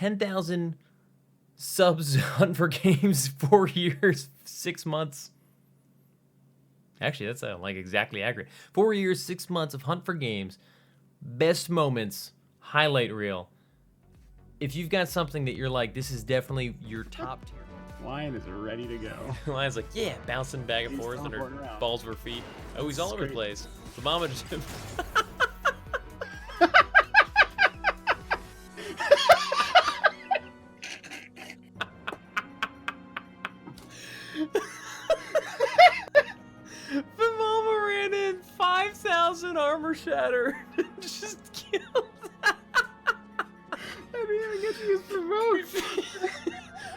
10,000 subs Huntin4Games, 4 years, 6 months. Actually, that's like exactly accurate. 4 years, 6 months of Huntin4Games, best moments, highlight reel. If you've got something that you're like, this is definitely your top tier. Lion is ready to go. Lion's like, yeah, bouncing back and forth on her balls of her feet. Oh, he's all over the place. The mama just... The mama ran in, 5,000 armor shattered. Just killed. I didn't even get to use promote.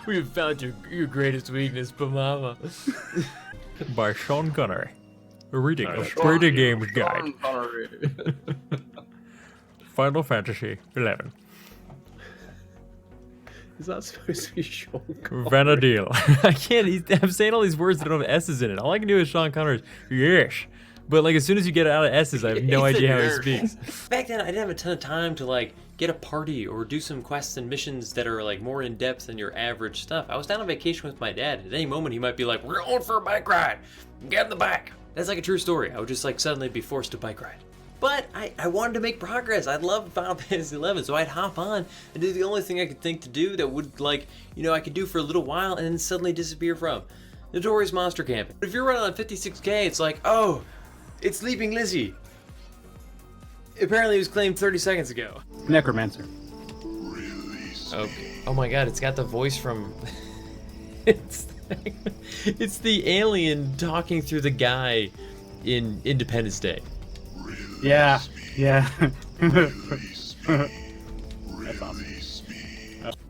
We have found your greatest weakness, Pamama. By Sean Connery. A reading of Brady Games Guide. Final Fantasy 11. Is that supposed to be Sean Connery? Vanadil. I can't. I'm saying all these words that don't have S's in it. All I can do is Sean Connery's yes. But like as soon as you get it out of S's, I have no idea how he speaks. Back then, I didn't have a ton of time to like get a party or do some quests and missions that are like more in depth than your average stuff. I was down on vacation with my dad. At any moment, he might be like, "We're going for a bike ride. Get in the back." That's like a true story. I would just like suddenly be forced to bike ride. But I wanted to make progress. I loved Final Fantasy 11, so I'd hop on and do the only thing I could think to do that would like, you know, I could do for a little while and then suddenly disappear from. Notorious Monster Camp. If you're running on 56K, it's like, oh, it's Leaping Lizzie. Apparently it was claimed 30 seconds ago. Necromancer. Okay. Oh my god, it's got the voice from... it's the alien talking through the guy in Independence Day. Yeah, yeah. That's awesome.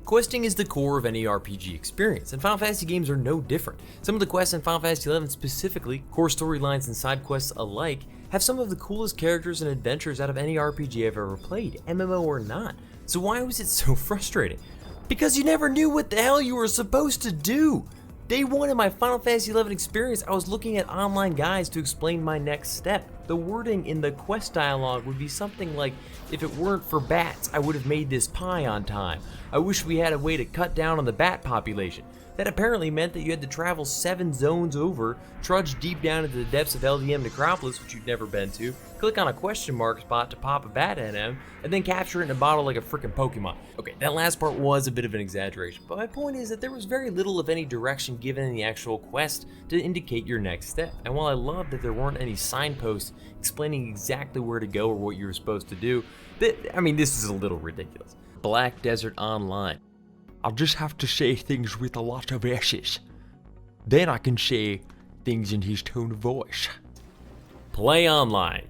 Questing is the core of any RPG experience, and Final Fantasy games are no different. Some of the quests in Final Fantasy XI specifically, core storylines and side quests alike, have some of the coolest characters and adventures out of any RPG I've ever played, MMO or not. So why was it so frustrating? Because you never knew what the hell you were supposed to do! Day one of my Final Fantasy XI experience, I was looking at online guides to explain my next step. The wording in the quest dialogue would be something like, if it weren't for bats, I would have made this pie on time. I wish we had a way to cut down on the bat population. That apparently meant that you had to travel 7 zones over, trudge deep down into the depths of LDM Necropolis, which you'd never been to, click on a question mark spot to pop a bat NM, and then capture it in a bottle like a frickin' Pokemon. Okay, that last part was a bit of an exaggeration, but my point is that there was very little of any direction given in the actual quest to indicate your next step. And while I love that there weren't any signposts explaining exactly where to go or what you were supposed to do, I mean, this is a little ridiculous. Black Desert Online. I'll just have to say things with a lot of S's. Then I can say things in his tone of voice. Play Online.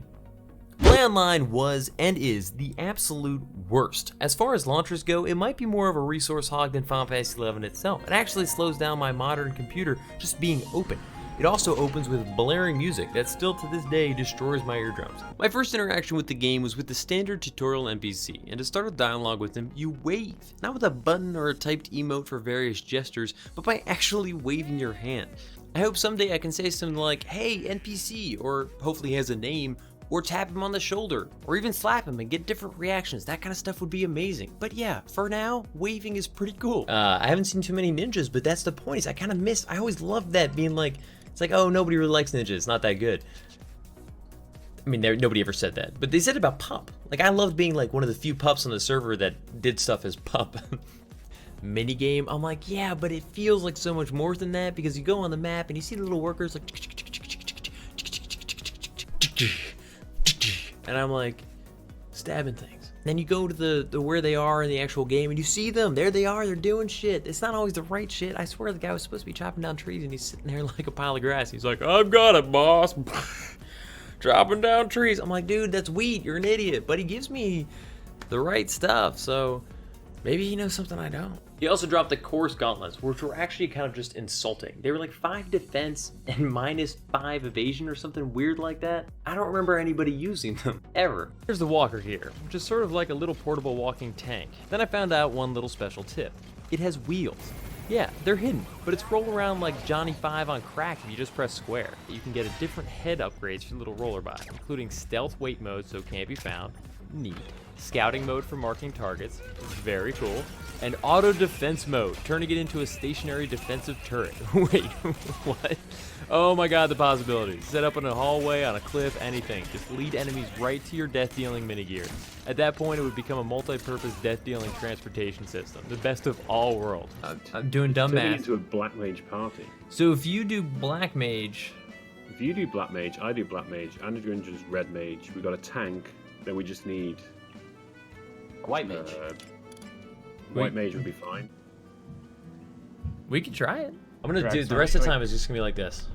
Play Online was and is the absolute worst. As far as launchers go, it might be more of a resource hog than Final Fantasy XI itself. It actually slows down my modern computer just being open. It also opens with blaring music that still to this day destroys my eardrums. My first interaction with the game was with the standard tutorial NPC, and to start a dialogue with him, you wave. Not with a button or a typed emote for various gestures, but by actually waving your hand. I hope someday I can say something like, hey NPC, or hopefully he has a name, or tap him on the shoulder, or even slap him and get different reactions. That kind of stuff would be amazing. But yeah, for now, waving is pretty cool. I haven't seen too many ninjas, but that's the point, is I kind of miss, I always loved that, being like, it's like, oh, nobody really likes ninjas, it's not that good. I mean, nobody ever said that, but they said about pup. Like, I loved being like one of the few pups on the server that did stuff as pup. Minigame, I'm like, yeah, but it feels like so much more than that, because you go on the map and you see the little workers like, and I'm like, stabbing things. Then you go to the where they are in the actual game and you see them. There they are, they're doing shit. It's not always the right shit. I swear the guy was supposed to be chopping down trees and he's sitting there like a pile of grass. He's like, I've got it, boss. Chopping down trees. I'm like, dude, that's wheat. You're an idiot. But he gives me the right stuff, so maybe he knows something I don't. He also dropped the Course Gauntlets, which were actually kind of just insulting. They were like 5 defense and -5 evasion or something weird like that. I don't remember anybody using them, ever. Here's the walker here, which is sort of like a little portable walking tank. Then I found out one little special tip. It has wheels. Yeah, they're hidden, but it's roll around like Johnny 5 on crack if you just press square. You can get a different head upgrades for your little roller bike, including stealth weight mode so it can't be found, Neat. Scouting mode for marking targets. Very cool. And auto defense mode, turning it into a stationary defensive turret. Wait, what? Oh my god, the possibilities. Set up in a hallway, on a cliff, anything. Just lead enemies right to your death-dealing minigear. At that point, it would become a multi-purpose death-dealing transportation system. The best of all worlds. I'm doing dumb Turning math. into a black mage party. So if you do black mage... If you do black mage, I do black mage, and Andrew does red mage. We got a tank. Then we just need White mage. White mage would be fine. We can try it. I'm gonna Correct, do the sounds rest of the great. time is just gonna be like this.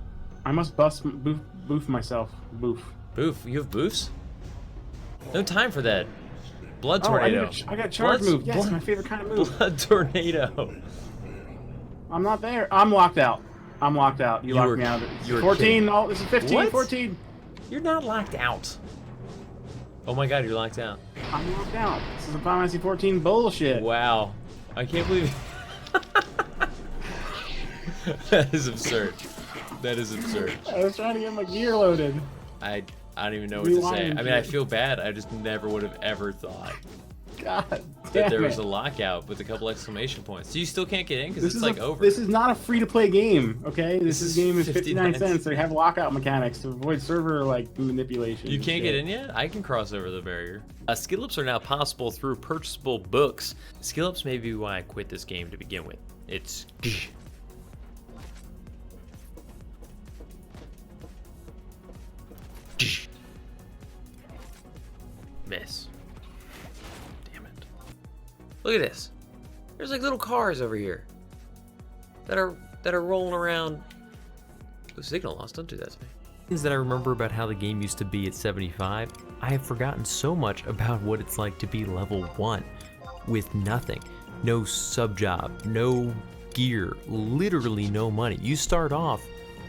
I must boof myself. Boof. Boof, you have boofs? No time for that. Blood Oh, tornado. I got charge move. Yes, blood- my favorite kind of move. Blood tornado. I'm not there. I'm locked out. I'm locked out. You You locked were- me out. you were 14. kidding. Oh, this is 15. What? 14. You're not locked out. Oh my god, you're locked out. I'm locked out. This is a Final Fantasy 14 bullshit. Wow. I can't believe That is absurd. That is absurd. I was trying to get my gear loaded. I don't even know what to say. Rewind I mean, I it. feel bad. I just never would have ever thought God that damn there it. was a lockout with a couple exclamation points. So you still can't get in because This it's is like over. This is not a free-to-play game, okay? This This is game is 59 59 cents. They have lockout mechanics to avoid server manipulation. You and can't shit. get in yet? I can cross over the barrier. Skill ups are now possible through purchasable books. Skill ups may be why I quit this game to begin with. It's... Miss. Damn it. Look at this. There's like little cars over here that are rolling around. Oh, signal lost. Don't do that to me. Things that I remember about how the game used to be at 75, I have forgotten so much about what it's like to be level 1 with nothing. No sub job, no gear, literally no money. You start off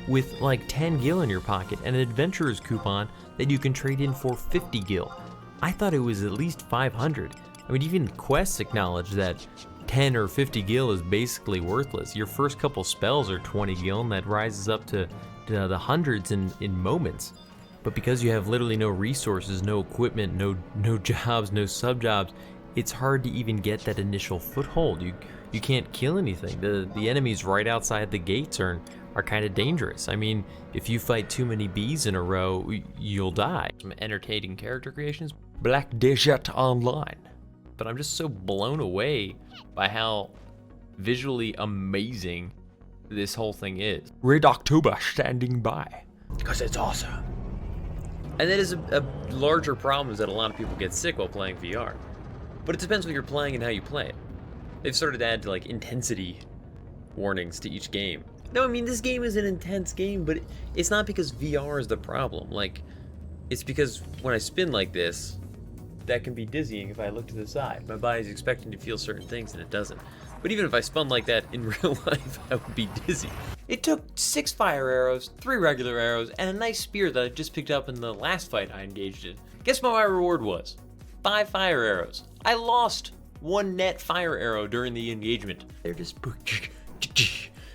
with like 10 gil in your pocket and an adventurer's coupon that you can trade in for 50 gil. I thought it was at least 500. I mean, even quests acknowledge that 10 or 50 gil is basically worthless. Your first couple spells are 20 gil and that rises up to the hundreds in moments. But because you have literally no resources, no equipment, no jobs, no sub jobs, it's hard to even get that initial foothold. You can't kill anything. The enemies right outside the gates are kind of dangerous. I mean, if you fight too many bees in a row, you'll die. Some entertaining character creations. Black Desert Online. But I'm just so blown away by how visually amazing this whole thing is. Red October standing by. Because it's awesome. And that is a larger problem, is that a lot of people get sick while playing VR. But it depends what you're playing and how you play it. They've started to add like intensity warnings to each game. No, I mean, this game is an intense game, but it's not because VR is the problem. Like, it's because when I spin like this, that can be dizzying if I look to the side. My body's expecting to feel certain things and it doesn't. But even if I spun like that in real life, I would be dizzy. It took 6 fire arrows, 3 regular arrows, and a nice spear that I just picked up in the last fight I engaged in. Guess what my reward was? 5 fire arrows. I lost 1 net fire arrow during the engagement. They're just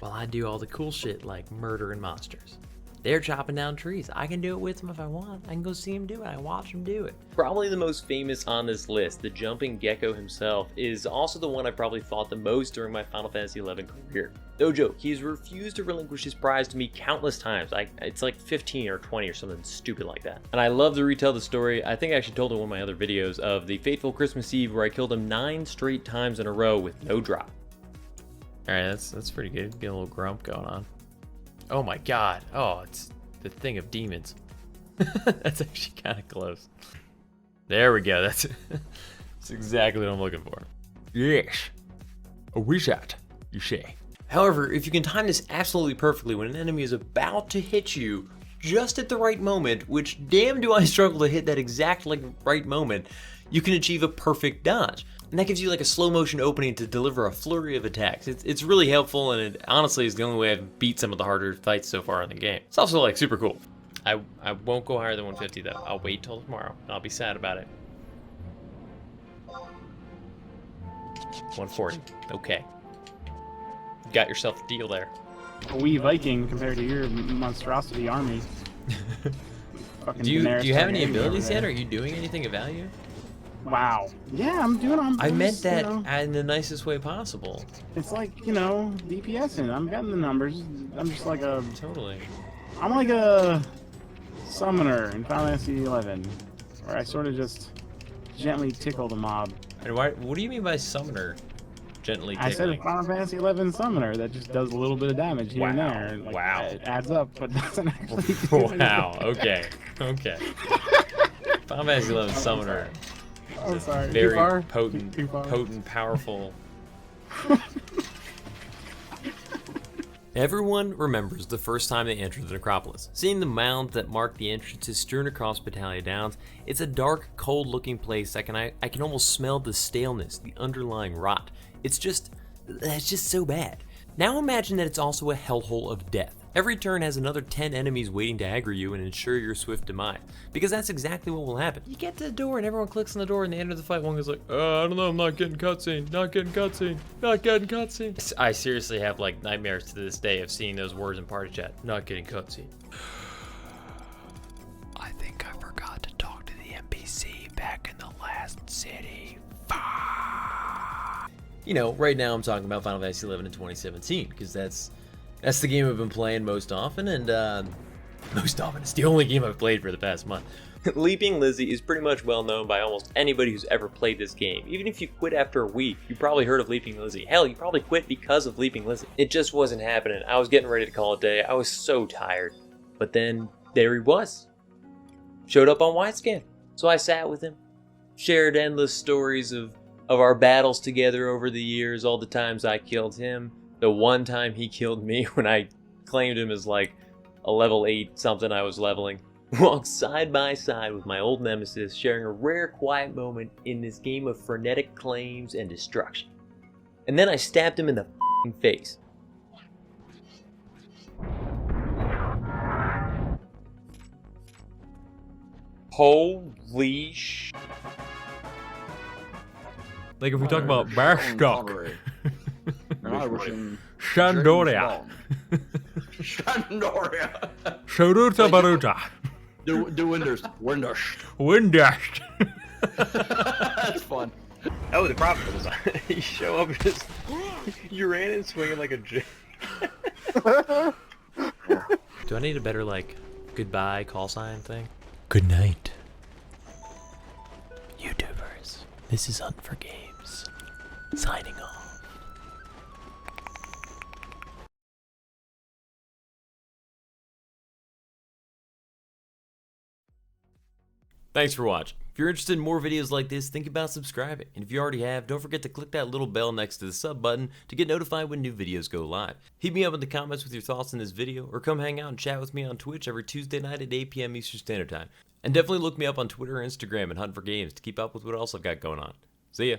while I do all the cool shit like murdering monsters. They're chopping down trees. I can do it with them if I want. I can go see them do it. I watch them do it. Probably the most famous on this list, the jumping gecko himself, is also the one I probably fought the most during my Final Fantasy XI career. No joke, he's refused to relinquish his prize to me countless times. It's like 15 or 20 or something stupid like that. And I love to retell the story. I think I actually told it in one of my other videos of the fateful Christmas Eve where I killed him 9 straight times in a row with no drop. Alright, that's pretty good. Getting a little grump going on. Oh my god. Oh, it's the thing of demons. That's actually kind of close. There we go. That's exactly what I'm looking for. Yes. A wizard, you say. However, if you can time this absolutely perfectly when an enemy is about to hit you just at the right moment, which damn do I struggle to hit that exact right moment, you can achieve a perfect dodge. And that gives you like a slow motion opening to deliver a flurry of attacks. It's really helpful, and it honestly is the only way I've beat some of the harder fights so far in the game. It's also like super cool. I won't go higher than 150 though. I'll wait till tomorrow. I'll be sad about it. 140. Okay. Got yourself a deal there. A wee Viking compared to your monstrosity army. Do you have any abilities yet? Are you doing anything of value? Wow. Yeah, I'm doing. I meant just, that You know, in the nicest way possible. it's like DPSing. I'm getting the numbers. I'm just like a. Totally. I'm like a summoner in Final Fantasy 11, where I sort of just gently tickle the mob. And why? What do you mean by summoner? Gently I said a tickling. Final Fantasy 11 summoner that just does a little bit of damage here and Wow. there. And, like, Wow. It adds up, but doesn't actually do anything. Wow. Okay. Okay. Final Fantasy 11 summoner. I'm sorry. Very Too far? potent, Too far? potent, powerful. Everyone remembers the first time they entered the necropolis. Seeing the mound that marked the entrances strewn across Battaglia Downs, it's a dark, cold-looking place. I can almost smell the staleness, the underlying rot. It's just so bad. Now imagine that it's also a hellhole of death. Every turn has another 10 enemies waiting to aggro you and ensure your swift demise. Because that's exactly what will happen. You get to the door and everyone clicks on the door and they enter the fight. One goes like, I don't know, I'm not getting cutscene, not getting cutscene, not getting cutscene. I seriously have like nightmares to this day of seeing those words in party chat, not getting cutscene. I think I forgot to talk to the NPC back in the last city. You know, right now I'm talking about Final Fantasy 11 in 2017 because that's the game I've been playing most often, and most often it's the only game I've played for the past month. Leaping Lizzie is pretty much well known by almost anybody who's ever played this game. Even if you quit after a week, you probably heard of Leaping Lizzie. Hell, you probably quit because of Leaping Lizzie. It just wasn't happening. I was getting ready to call it a day. I was so tired. But then there he was. Showed up on widescan. So I sat with him, shared endless stories of our battles together over the years, all the times I killed him, the one time he killed me when I claimed him as like a level 8 something I was leveling. Walked side by side with my old nemesis, sharing a rare quiet moment in this game of frenetic claims and destruction. And then I stabbed him in the f***ing face. Holy sh... Like if we talk about Barstock, Irish Shandoria, Shandoria. Shoruta Baruta, Do Winders. Windashed. That's fun. Oh, the problem was you show up and just you ran and swinging like a j. Do I need a better like goodbye call sign thing? Good night, YouTubers. This is Huntin4Games signing off. Thanks for watching. If you're interested in more videos like this, think about subscribing. And if you already have, don't forget to click that little bell next to the sub button to get notified when new videos go live. Hit me up in the comments with your thoughts on this video, or come hang out and chat with me on Twitch every Tuesday night at 8 p.m. Eastern Standard Time. And definitely look me up on Twitter or Instagram at Huntin4Games to keep up with what else I've got going on. See ya.